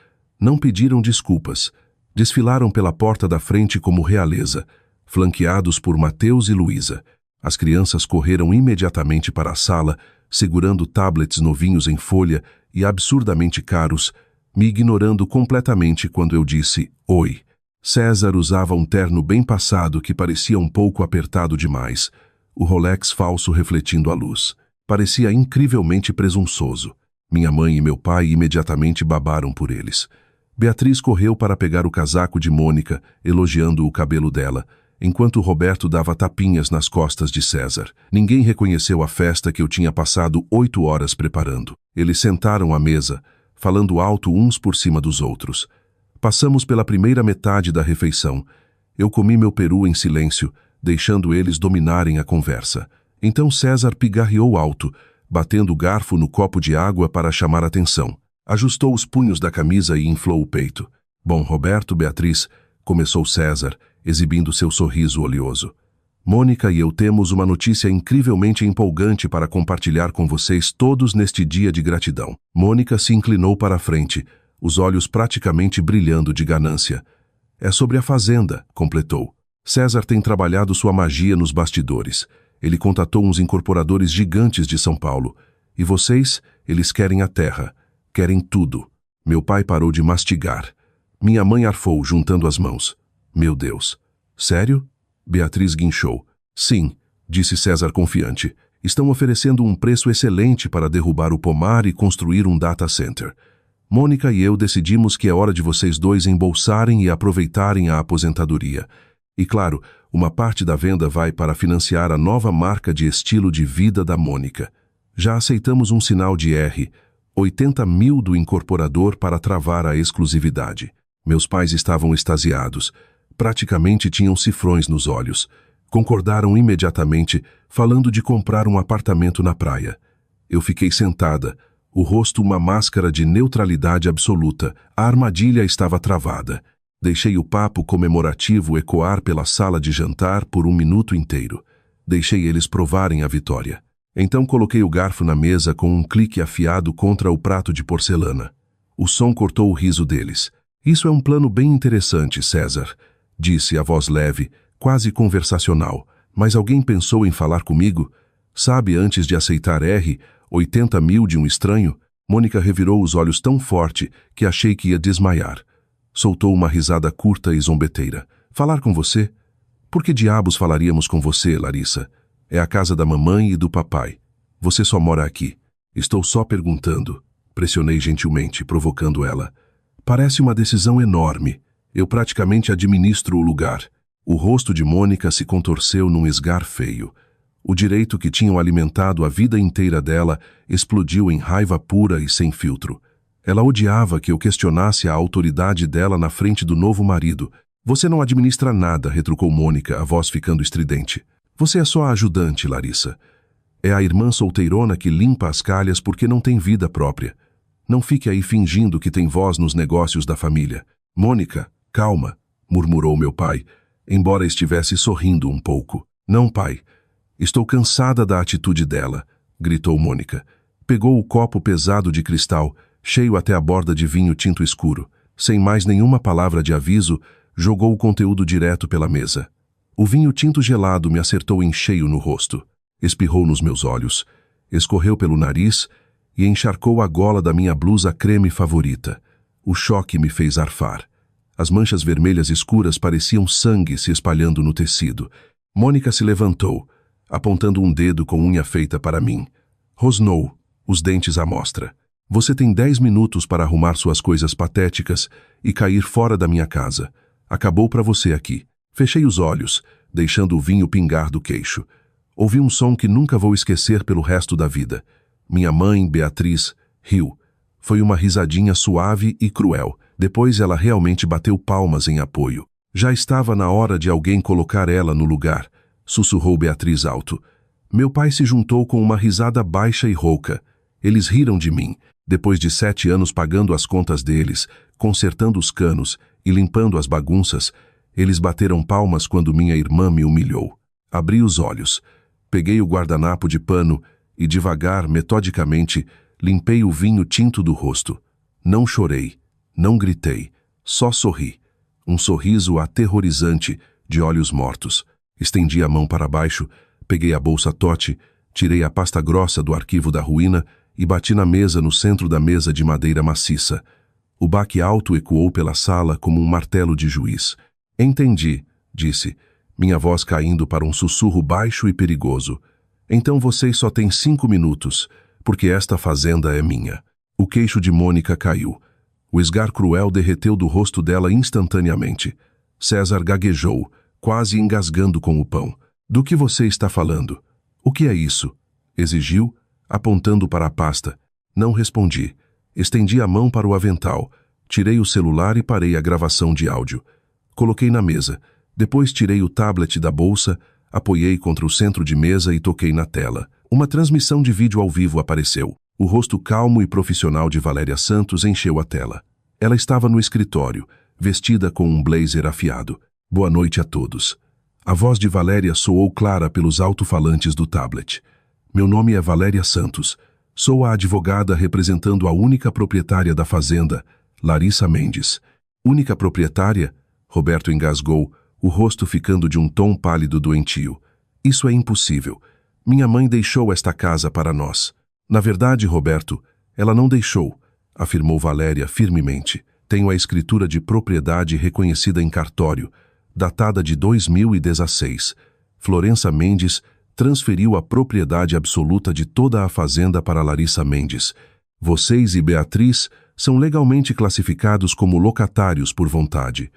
Não pediram desculpas. Desfilaram pela porta da frente como realeza, flanqueados por Mateus e Luísa. As crianças correram imediatamente para a sala, segurando tablets novinhos em folha e absurdamente caros, me ignorando completamente quando eu disse oi. César usava um terno bem passado que parecia um pouco apertado demais, o Rolex falso refletindo a luz. Parecia incrivelmente presunçoso. Minha mãe e meu pai imediatamente babaram por eles. Beatriz correu para pegar o casaco de Mônica, elogiando o cabelo dela, enquanto Roberto dava tapinhas nas costas de César. Ninguém reconheceu a festa que eu tinha passado 8 horas preparando. Eles sentaram à mesa, falando alto uns por cima dos outros. Passamos pela primeira metade da refeição. Eu comi meu peru em silêncio, deixando eles dominarem a conversa. Então César pigarreou alto, batendo o garfo no copo de água para chamar atenção. Ajustou os punhos da camisa e inflou o peito. Bom, Roberto, Beatriz, começou César, exibindo seu sorriso oleoso. Mônica e eu temos uma notícia incrivelmente empolgante para compartilhar com vocês todos neste dia de gratidão. Mônica se inclinou para a frente, os olhos praticamente brilhando de ganância. É sobre a fazenda, completou. César tem trabalhado sua magia nos bastidores. Ele contatou uns incorporadores gigantes de São Paulo. E vocês, eles querem a terra. Querem tudo. Meu pai parou de mastigar. Minha mãe arfou, juntando as mãos. Meu Deus. Sério? Beatriz guinchou. Sim, disse César confiante. Estão oferecendo um preço excelente para derrubar o pomar e construir um data center. Mônica e eu decidimos que é hora de vocês dois embolsarem e aproveitarem a aposentadoria. E claro, uma parte da venda vai para financiar a nova marca de estilo de vida da Mônica. Já aceitamos um sinal de R, 80 mil do incorporador para travar a exclusividade. Meus pais estavam extasiados. Praticamente tinham cifrões nos olhos. Concordaram imediatamente, falando de comprar um apartamento na praia. Eu fiquei sentada, o rosto uma máscara de neutralidade absoluta. A armadilha estava travada. Deixei o papo comemorativo ecoar pela sala de jantar por 1 minuto inteiro. Deixei eles provarem a vitória. Então coloquei o garfo na mesa com um clique afiado contra o prato de porcelana. O som cortou o riso deles. Isso é um plano bem interessante, César, disse a voz leve, quase conversacional. Mas alguém pensou em falar comigo? Sabe, antes de aceitar R, 80 mil de um estranho? Mônica revirou os olhos tão forte que achei que ia desmaiar. Soltou uma risada curta e zombeteira. Falar com você? Por que diabos falaríamos com você, Larissa? É a casa da mamãe e do papai. Você só mora aqui. Estou só perguntando. Pressionei gentilmente, provocando ela. Parece uma decisão enorme. Eu praticamente administro o lugar. O rosto de Mônica se contorceu num esgar feio. O direito que tinham alimentado a vida inteira dela explodiu em raiva pura e sem filtro. Ela odiava que eu questionasse a autoridade dela na frente do novo marido. Você não administra nada, retrucou Mônica, a voz ficando estridente. Você é só a ajudante, Larissa. É a irmã solteirona que limpa as calhas porque não tem vida própria. Não fique aí fingindo que tem voz nos negócios da família. Mônica, calma, murmurou meu pai, embora estivesse sorrindo um pouco. Não, pai. Estou cansada da atitude dela, gritou Mônica. Pegou o copo pesado de cristal, cheio até a borda de vinho tinto escuro. Sem mais nenhuma palavra de aviso, jogou o conteúdo direto pela mesa. O vinho tinto gelado me acertou em cheio no rosto. Espirrou nos meus olhos, escorreu pelo nariz e encharcou a gola da minha blusa creme favorita. O choque me fez arfar. As manchas vermelhas escuras pareciam sangue se espalhando no tecido. Mônica se levantou, apontando um dedo com unha feita para mim. Rosnou, os dentes à mostra. Você tem 10 minutos para arrumar suas coisas patéticas e cair fora da minha casa. Acabou para você aqui. Fechei os olhos, deixando o vinho pingar do queixo. Ouvi um som que nunca vou esquecer pelo resto da vida. Minha mãe, Beatriz, riu. Foi uma risadinha suave e cruel. Depois ela realmente bateu palmas em apoio. Já estava na hora de alguém colocar ela no lugar, sussurrou Beatriz alto. Meu pai se juntou com uma risada baixa e rouca. Eles riram de mim, depois de 7 anos pagando as contas deles, consertando os canos e limpando as bagunças. Eles bateram palmas quando minha irmã me humilhou. Abri os olhos, peguei o guardanapo de pano e devagar, metodicamente, limpei o vinho tinto do rosto. Não chorei, não gritei, só sorri. Um sorriso aterrorizante, de olhos mortos. Estendi a mão para baixo, peguei a bolsa Totti, tirei a pasta grossa do arquivo da ruína e bati na mesa no centro da mesa de madeira maciça. O baque alto ecoou pela sala como um martelo de juiz. Entendi, disse, minha voz caindo para um sussurro baixo e perigoso. Então vocês só têm 5 minutos, porque esta fazenda é minha. O queixo de Mônica caiu. O esgar cruel derreteu do rosto dela instantaneamente. César gaguejou, quase engasgando com o pão. Do que você está falando? O que é isso? Exigiu, apontando para a pasta. Não respondi. Estendi a mão para o avental. Tirei o celular e parei a gravação de áudio. Coloquei na mesa. Depois tirei o tablet da bolsa, apoiei contra o centro de mesa e toquei na tela. Uma transmissão de vídeo ao vivo apareceu. O rosto calmo e profissional de Valéria Santos encheu a tela. Ela estava no escritório, vestida com um blazer afiado. Boa noite a todos. A voz de Valéria soou clara pelos alto-falantes do tablet. Meu nome é Valéria Santos. Sou a advogada representando a única proprietária da fazenda, Larissa Mendes. Única proprietária? Roberto engasgou, o rosto ficando de um tom pálido doentio. Isso é impossível. Minha mãe deixou esta casa para nós. Na verdade, Roberto, ela não deixou, afirmou Valéria firmemente. Tenho a escritura de propriedade reconhecida em cartório, datada de 2016. Florença Mendes transferiu a propriedade absoluta de toda a fazenda para Larissa Mendes. Vocês e Beatriz são legalmente classificados como locatários por vontade.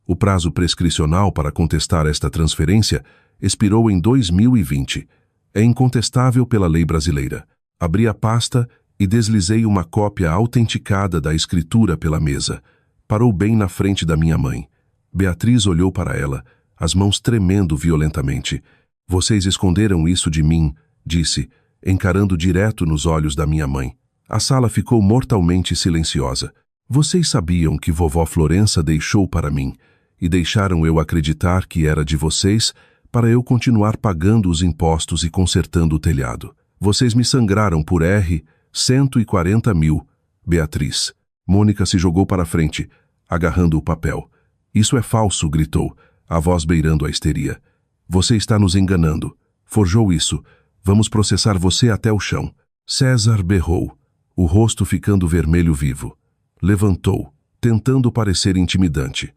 O prazo prescricional para contestar esta transferência expirou em 2020. É incontestável pela lei brasileira. Abri a pasta e deslizei uma cópia autenticada da escritura pela mesa. Parou bem na frente da minha mãe. Beatriz olhou para ela, as mãos tremendo violentamente. Vocês esconderam isso de mim, disse, encarando direto nos olhos da minha mãe. A sala ficou mortalmente silenciosa. Vocês sabiam que vovó Florença deixou para mim e deixaram eu acreditar que era de vocês para eu continuar pagando os impostos e consertando o telhado. Vocês me sangraram por R$ 140 mil. Beatriz. Mônica se jogou para frente, agarrando o papel. Isso é falso, gritou, a voz beirando a histeria. Você está nos enganando. Forjou isso. Vamos processar você até o chão. César berrou, o rosto ficando vermelho vivo. Levantou, tentando parecer intimidante.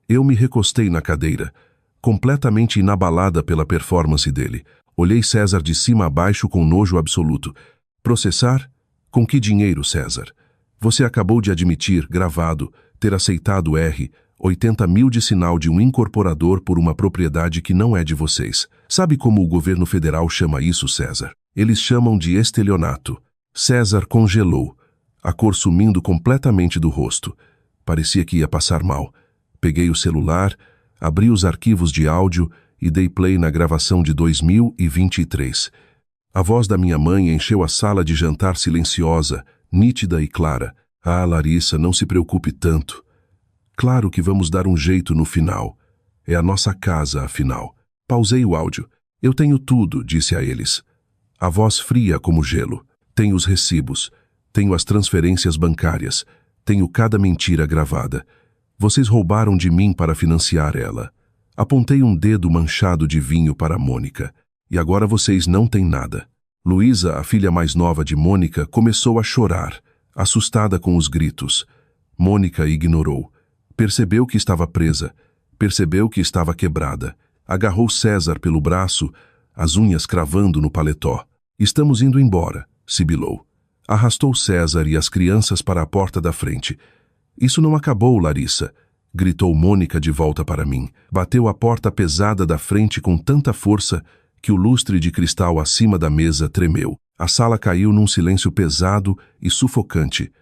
Eu me recostei na cadeira, completamente inabalada pela performance dele. Olhei César de cima a baixo com nojo absoluto. Processar? Com que dinheiro, César? Você acabou de admitir, gravado, ter aceitado R$ 80 mil de sinal de um incorporador por uma propriedade que não é de vocês. Sabe como o governo federal chama isso, César? Eles chamam de estelionato. César congelou, a cor sumindo completamente do rosto. Parecia que ia passar mal. Peguei o celular, abri os arquivos de áudio e dei play na gravação de 2023. A voz da minha mãe encheu a sala de jantar silenciosa, nítida e clara. Ah, Larissa, não se preocupe tanto. Claro que vamos dar um jeito no final. É a nossa casa, afinal. Pausei o áudio. Eu tenho tudo, disse a eles. A voz fria como gelo. Tenho os recibos. Tenho as transferências bancárias. Tenho cada mentira gravada. Vocês roubaram de mim para financiar ela. Apontei um dedo manchado de vinho para Mônica. E agora vocês não têm nada. Luísa, a filha mais nova de Mônica, começou a chorar, assustada com os gritos. Mônica ignorou. Percebeu que estava presa. Percebeu que estava quebrada. Agarrou César pelo braço, as unhas cravando no paletó. Estamos indo embora, sibilou. Arrastou César e as crianças para a porta da frente. Isso não acabou, Larissa, gritou Mônica de volta para mim. Bateu a porta pesada da frente com tanta força que o lustre de cristal acima da mesa tremeu. A sala caiu num silêncio pesado e sufocante.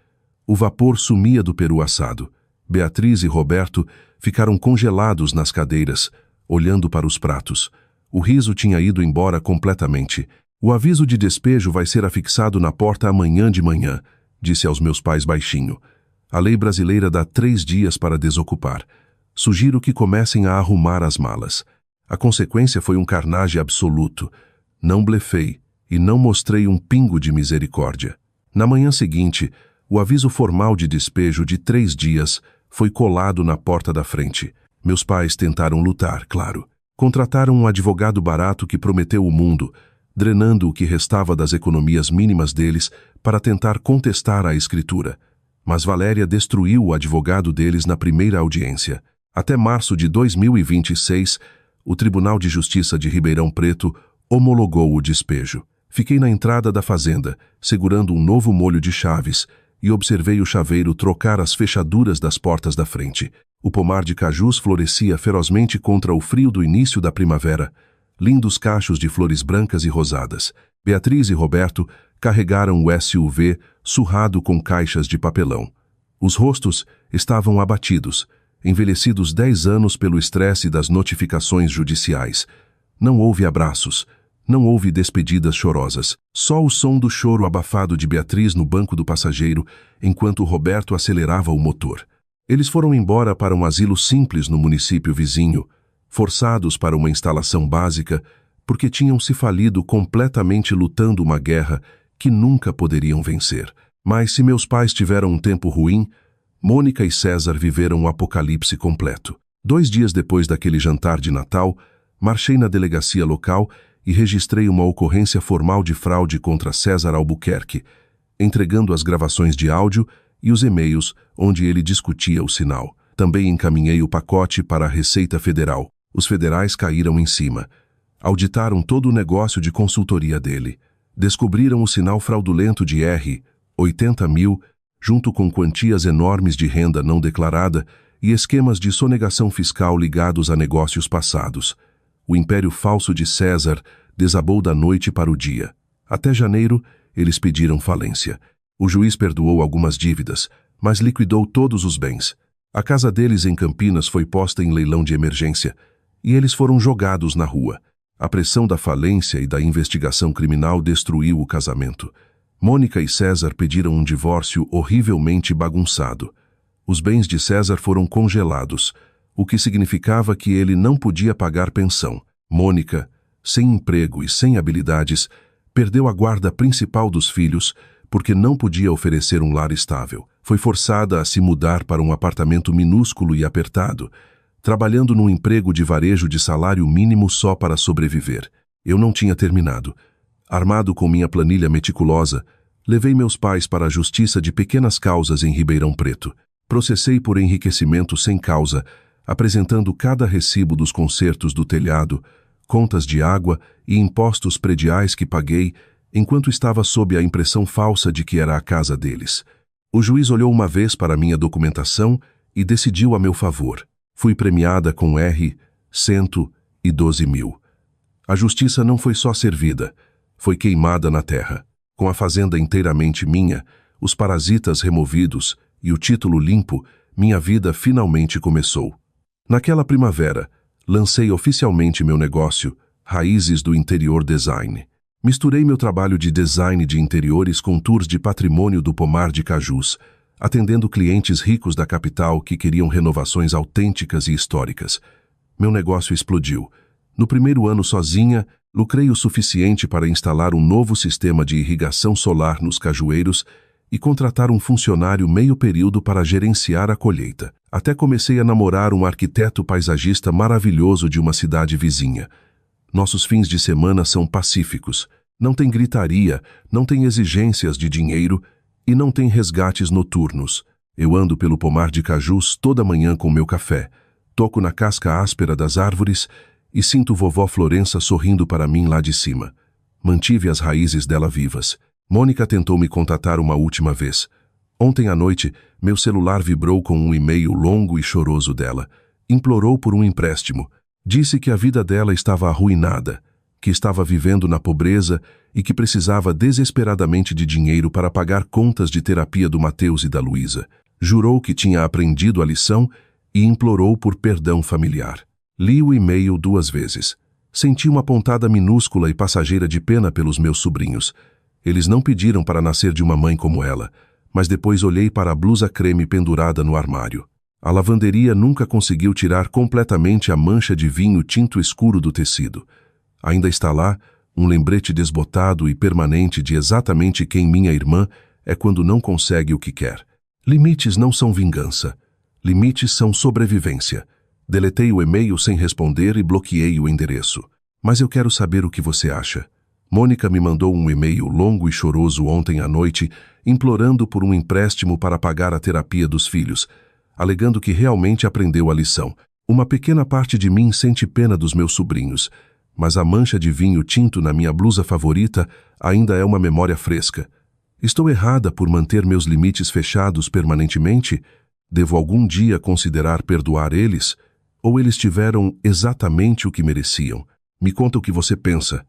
O vapor sumia do peru assado. Beatriz e Roberto ficaram congelados nas cadeiras, olhando para os pratos. O riso tinha ido embora completamente. O aviso de despejo vai ser afixado na porta amanhã de manhã, disse aos meus pais baixinho. A lei brasileira dá 3 dias para desocupar. Sugiro que comecem a arrumar as malas. A consequência foi um carnage absoluto. Não blefei e não mostrei um pingo de misericórdia. Na manhã seguinte, o aviso formal de despejo de 3 dias foi colado na porta da frente. Meus pais tentaram lutar, claro. Contrataram um advogado barato que prometeu o mundo, drenando o que restava das economias mínimas deles para tentar contestar a escritura. Mas Valéria destruiu o advogado deles na primeira audiência. Até março de 2026, o Tribunal de Justiça de Ribeirão Preto homologou o despejo. Fiquei na entrada da fazenda, segurando um novo molho de chaves, e observei o chaveiro trocar as fechaduras das portas da frente. O pomar de cajus florescia ferozmente contra o frio do início da primavera. Lindos cachos de flores brancas e rosadas. Beatriz e Roberto carregaram o SUV surrado com caixas de papelão. Os rostos estavam abatidos, envelhecidos 10 anos pelo estresse das notificações judiciais. Não houve abraços, não houve despedidas chorosas. Só o som do choro abafado de Beatriz no banco do passageiro, enquanto Roberto acelerava o motor. Eles foram embora para um asilo simples no município vizinho, forçados para uma instalação básica, porque tinham se falido completamente lutando uma guerra que nunca poderiam vencer. Mas se meus pais tiveram um tempo ruim, Mônica e César viveram um apocalipse completo. 2 dias depois daquele jantar de Natal, marchei na delegacia local e registrei uma ocorrência formal de fraude contra César Albuquerque, entregando as gravações de áudio e os e-mails onde ele discutia o sinal. Também encaminhei o pacote para a Receita Federal. Os federais caíram em cima. Auditaram todo o negócio de consultoria dele. Descobriram o sinal fraudulento de R$ 80 mil, junto com quantias enormes de renda não declarada e esquemas de sonegação fiscal ligados a negócios passados. O império falso de César desabou da noite para o dia. Até janeiro, eles pediram falência. O juiz perdoou algumas dívidas, mas liquidou todos os bens. A casa deles em Campinas foi posta em leilão de emergência e eles foram jogados na rua. A pressão da falência e da investigação criminal destruiu o casamento. Mônica e César pediram um divórcio horrivelmente bagunçado. Os bens de César foram congelados, o que significava que ele não podia pagar pensão. Mônica, sem emprego e sem habilidades, perdeu a guarda principal dos filhos porque não podia oferecer um lar estável. Foi forçada a se mudar para um apartamento minúsculo e apertado, trabalhando num emprego de varejo de salário mínimo só para sobreviver. Eu não tinha terminado. Armado com minha planilha meticulosa, levei meus pais para a Justiça de Pequenas Causas em Ribeirão Preto. Processei por enriquecimento sem causa, apresentando cada recibo dos consertos do telhado, contas de água e impostos prediais que paguei enquanto estava sob a impressão falsa de que era a casa deles. O juiz olhou uma vez para minha documentação e decidiu a meu favor. Fui premiada com R$ 112 mil. A justiça não foi só servida, foi queimada na terra. Com a fazenda inteiramente minha, os parasitas removidos e o título limpo, minha vida finalmente começou. Naquela primavera, lancei oficialmente meu negócio, Raízes do Interior Design. Misturei meu trabalho de design de interiores com tours de patrimônio do Pomar de Cajus, atendendo clientes ricos da capital que queriam renovações autênticas e históricas. Meu negócio explodiu. No primeiro ano sozinha, lucrei o suficiente para instalar um novo sistema de irrigação solar nos cajueiros e contratar um funcionário meio período para gerenciar a colheita. Até comecei a namorar um arquiteto paisagista maravilhoso de uma cidade vizinha. Nossos fins de semana são pacíficos. Não tem gritaria, não tem exigências de dinheiro e não tem resgates noturnos. Eu ando pelo Pomar de Cajus toda manhã com meu café, toco na casca áspera das árvores e sinto vovó Florença sorrindo para mim lá de cima. Mantive as raízes dela vivas. Mônica tentou me contatar uma última vez. Ontem à noite, meu celular vibrou com um e-mail longo e choroso dela. Implorou por um empréstimo. Disse que a vida dela estava arruinada, que estava vivendo na pobreza e que precisava desesperadamente de dinheiro para pagar contas de terapia do Mateus e da Luísa. Jurou que tinha aprendido a lição e implorou por perdão familiar. Li o e-mail 2 vezes. Senti uma pontada minúscula e passageira de pena pelos meus sobrinhos. Eles não pediram para nascer de uma mãe como ela, mas depois olhei para a blusa creme pendurada no armário. A lavanderia nunca conseguiu tirar completamente a mancha de vinho tinto escuro do tecido. Ainda está lá, um lembrete desbotado e permanente de exatamente quem minha irmã é quando não consegue o que quer. Limites não são vingança. Limites são sobrevivência. Deletei o e-mail sem responder e bloqueei o endereço. Mas eu quero saber o que você acha. Mônica me mandou um e-mail longo e choroso ontem à noite, implorando por um empréstimo para pagar a terapia dos filhos, alegando que realmente aprendeu a lição. Uma pequena parte de mim sente pena dos meus sobrinhos, mas a mancha de vinho tinto na minha blusa favorita ainda é uma memória fresca. Estou errada por manter meus limites fechados permanentemente? Devo algum dia considerar perdoar eles? Ou eles tiveram exatamente o que mereciam? Me conta o que você pensa.